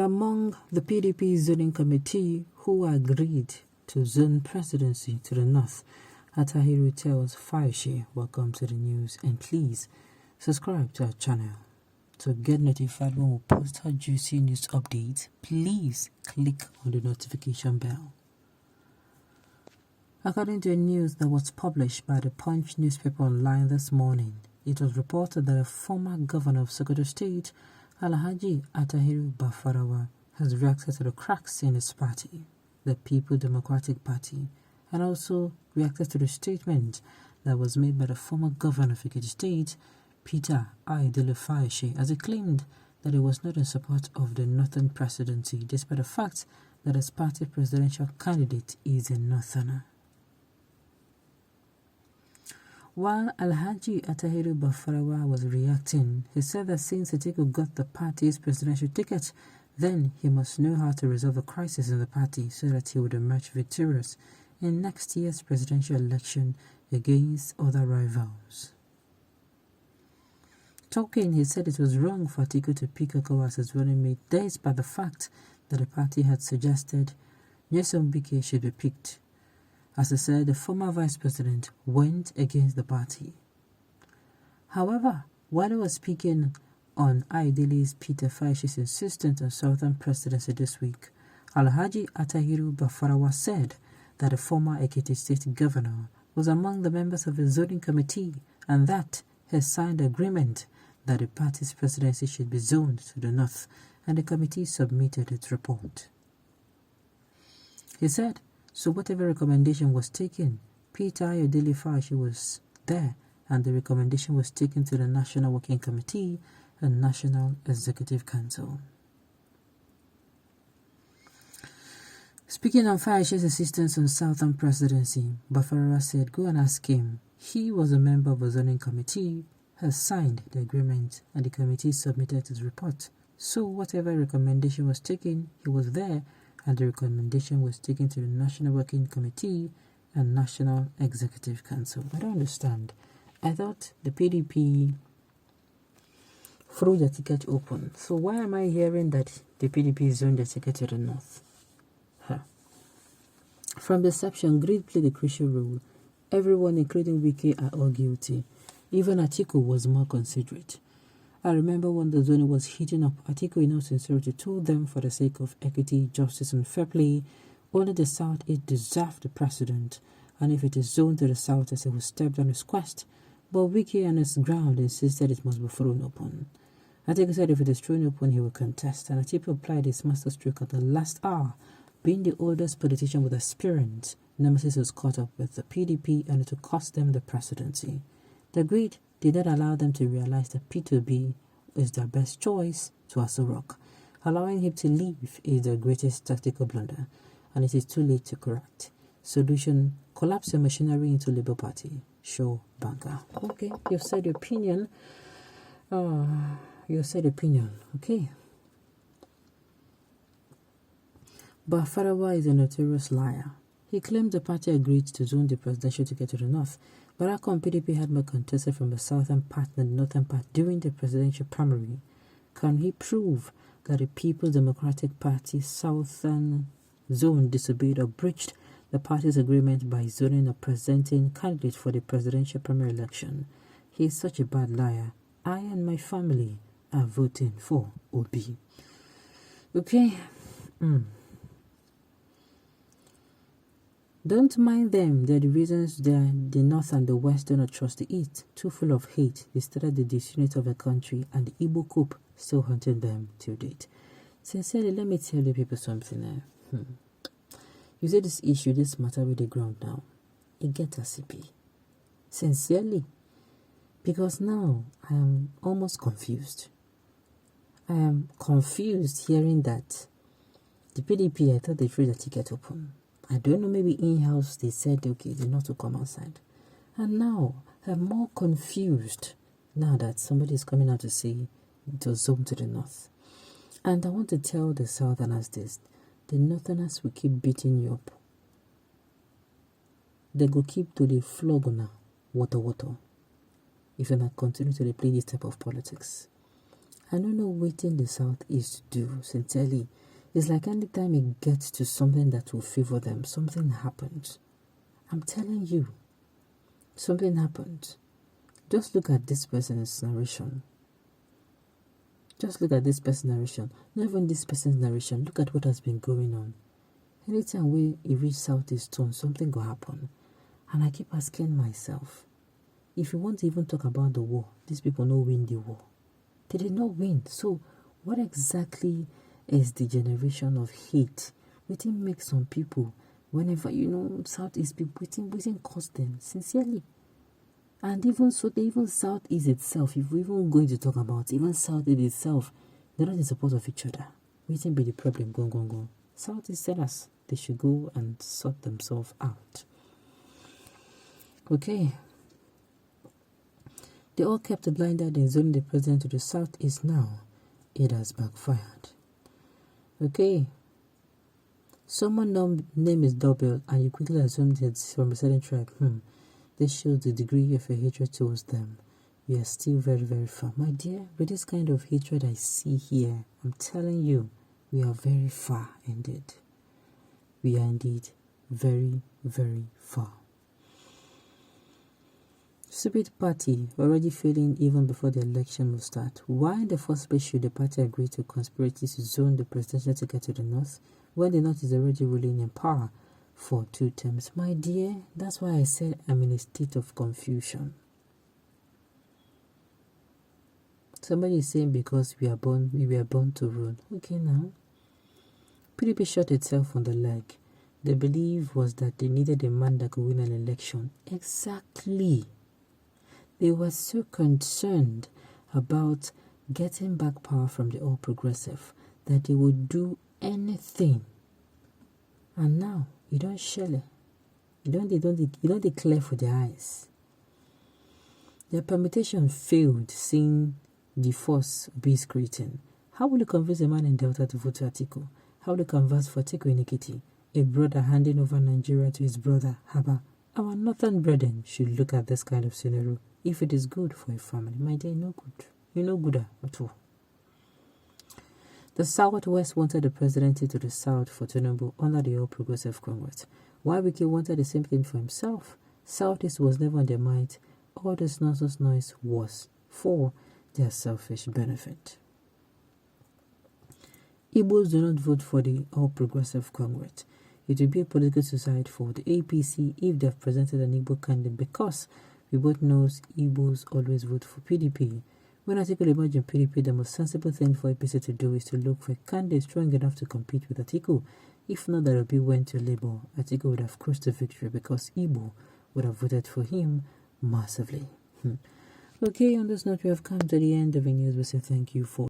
among the PDP zoning committee who agreed to zone presidency to the north. Attahiru tells Fayose, welcome to the news, and please subscribe to our channel. To get notified when we post our juicy news updates, please click on the notification bell. According to a news that was published by the Punch newspaper online this morning, it was reported that a former governor of Sokoto State, Alhaji Attahiru Bafarawa, has reacted to the cracks in his party, the People Democratic Party, and also reacted to the statement that was made by the former governor of Ekiti State, Peter Ayodele Fayose, as he claimed that he was not in support of the Northern presidency, despite the fact that his party presidential candidate is a Northerner. While Alhaji Attahiru Bafarawa was reacting, he said that since Atiku got the party's presidential ticket, then he must know how to resolve the crisis in the party so that he would emerge victorious in next year's presidential election against other rivals. Talking, he said it was wrong for Atiku to pick Okowa as his running mate, despite the fact that the party had suggested Nyesom Wike should be picked. As he said, the former vice president went against the party. However, while he was speaking on Ayodele's Peter Fayose's insistence on Southern presidency this week, Alhaji Attahiru Bafarawa said that the former Ekiti State governor was among the members of the zoning committee and that he signed agreement that the party's presidency should be zoned to the north, and the committee submitted its report. He said, so whatever recommendation was taken, Peter Ayodele Fayose was there, and the recommendation was taken to the National Working Committee and National Executive Council. Speaking on Fayose's insistence on Southern presidency, Bafarawa said, go and ask him. He was a member of a zoning committee, has signed the agreement, and the committee submitted its report. So whatever recommendation was taken, he was there, and the recommendation was taken to the National Working Committee and National Executive Council. I don't understand. I thought the PDP threw the ticket open. So why am I hearing that the PDP zoned the ticket to the north? From deception, greed played a crucial role. Everyone, including Wike, are all guilty. Even Atiku was more considerate. I remember when the zoning was heating up, Atiku in all sincerity told them for the sake of equity, justice and fair play, only the South it deserved the precedent, and if it is zoned to the South, as he will step down his quest. But Wike on his ground insisted it must be thrown open. Atiku said if it is thrown open, he will contest, and Atiku applied his masterstroke at the last hour. Being the oldest politician with experience, nemesis was caught up with the PDP and it would cost them the presidency. The greed did not allow them to realize that P2B is their best choice to Aso Rock. Allowing him to leave is the greatest tactical blunder, and it is too late to correct. Solution, collapse your machinery into Labour Party. Show banker. Okay, you've said your opinion. Okay. Bafarawa is a notorious liar. He claimed the party agreed to zone the presidential ticket to the north, but how come PDP had more contested from the southern part than the northern part during the presidential primary? Can he prove that the People Democratic Party southern zone disobeyed or breached the party's agreement by zoning or presenting candidates for the presidential primary election? He is such a bad liar. I and my family are voting for Obi. Okay? Don't mind them. They're the reasons that the North and the West do not trust the East. Too full of hate. They started the disunity of a country, and the Igbo coup still haunting them till date. Sincerely, let me tell you people something. You see this issue, this matter with the ground now. It gets a CP. Sincerely. Because now I am almost confused. I am confused hearing that the PDP, I thought they threw the ticket open. I don't know, maybe in-house they said, okay, they're not to come outside. And now, I'm more confused now that somebody is coming out to say it was zoned to the north. And I want to tell the Southerners this. The Northerners will keep beating you up. They go keep to the flog now, water. If you not continue to play this type of politics. I don't know what the South is to do, sincerely. It's like anytime it gets to something that will favor them, something happens. I'm telling you, something happens. Just look at this person's narration. Just look at this person's narration. Not even this person's narration. Look at what has been going on. Anytime we reach Southeast tone, something will happen. And I keep asking myself, if you want to even talk about the war, these people no win the war. They did not win. So what exactly is the generation of hate? What makes some people, whenever, Southeast people, waiting cause them, sincerely. And even so, even Southeast itself, if we're even going to talk about even Southeast itself, they're not in support of each other. Waiting be the problem, go. Southeast tell us they should go and sort themselves out. Okay. They all kept a blind eye in zoning the president to the Southeast now. It has backfired. Okay. Someone name is Double and you quickly assumed it's from a certain tribe. This shows the degree of your hatred towards them. We are still very, very far. My dear, with this kind of hatred I see here, I'm telling you, we are very far indeed. We are indeed very, very far. Stupid party already failing even before the election will start. Why in the first place should the party agree to conspiracy to zone the presidential ticket to the north when the north is already ruling in power for 2 terms? My dear, that's why I said I'm in a state of confusion. Somebody is saying because we were born to rule. Okay now. PDP shot itself on the leg. The belief was that they needed a man that could win an election. Exactly. They were so concerned about getting back power from the All Progressive that they would do anything. And now, you don't shell it. You don't declare for their eyes. Their permutation failed, seeing the force beast creating. How will you convince a man in Delta to vote for Atiku? How will you converse for Atiku in Ekiti? A brother handing over Nigeria to his brother, Haba. Our northern brethren should look at this kind of scenario. If it is good for a family, my dear, no good. You're no good at all. The Southwest wanted the presidency to the South for Tinubu under the All Progressive Congress. While Wike wanted the same thing for himself, Southeast was never on their mind. All this nonsense noise was for their selfish benefit. Igbos do not vote for the All Progressive Congress. It will be a political suicide for the APC if they have presented an Igbo candidate, because we both know Igbos always vote for PDP. When Atiku emerged in PDP, the most sensible thing for APC to do is to look for a candidate strong enough to compete with Atiku. If not, that Obi went to Labour, Atiku would have crossed to victory because Igbo would have voted for him massively. Okay, on this note, we have come to the end of the news. We say thank you for